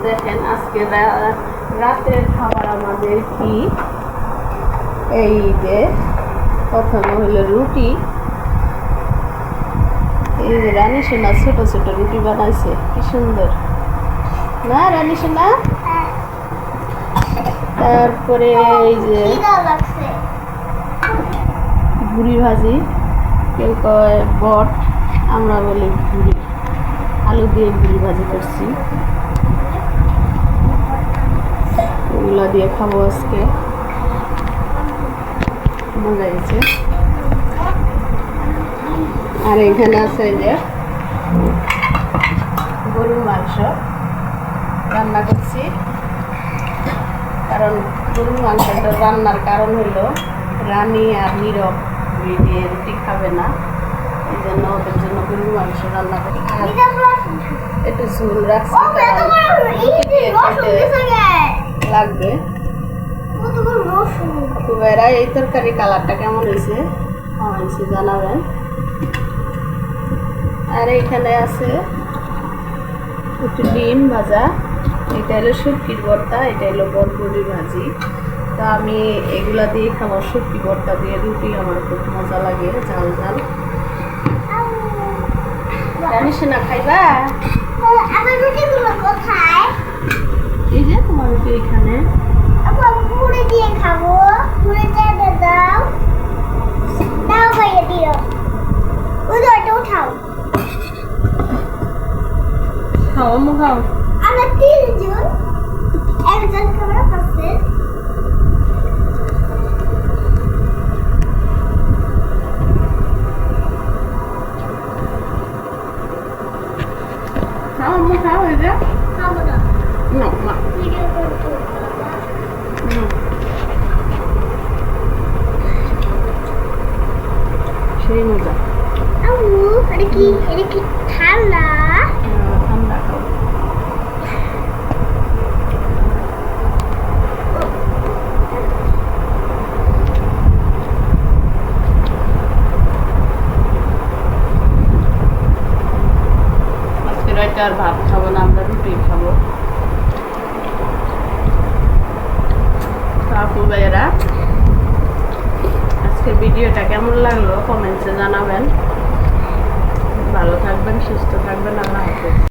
দেখেন আজকে রাতের খাবার আমাদের কি, এই যে প্রথমে হলো রুটি। এই যে রানী সোনা ছোট ছোট রুটি বানাইছে, কি সুন্দর না রানী সোনা। তারপরে এই যে ভুড়ি ভাজি, কেউ কয় বট, আমরা বলি ভুড়ি, আলু দিয়ে ভুড়ি ভাজি করছি। ওগুলা দিয়ে খাবো আজকে, মজা গেছে। আর এখানে আছে যে গরুর মাংস রান্না করছি, কারণ গরুর মাংসটা রান্নার কারণ হলো রানী আর নীরব দিয়ে রুটি খাবে না, এই জন্য ওদের জন্য গরুর মাংস রান্না করি। আর একটু ঝোল রাখছি, লাগবে। আপুরা এই তরকারি কালারটা কেমন হয়েছে কমেন্টসে জানাবেন। আর এইখানে আছে একটু ডিম ভাজা, এটা হলো শুটকির ভর্তা, এটা হলো বটবড়ি ভাজি। তো আমি এগুলা দিয়ে খাবো, শুটকি ভর্তা দিয়ে রুটি আমার খুব মজা লাগে, ঝাল ঝাল। জানিস না খাইবা? এই যে তোমার রুটি এখানে দিয়ে খাবো, দাও দাও ভাইয়া দিও, উঠাও খাও আম্মু খাও। আমরা তিনজন, একজন খাবার পাচ্ছে। খাও আম্মু খাও, এই যে খাবো না, না মা ভিডিও করবো। সেই মজা। আম্মু এটা কি ঠান্ডা? ঠান্ডা খাও। আজকে রাতে আর ভাত খাবো না, আমরা রুটি খাবো। আপু ভাইয়েরা আজকের ভিডিওটা কেমন লাগলো কমেন্টসে জানাবেন। ভালো থাকবেন, সুস্থ থাকবেন, আল্লাহ হাফেজ।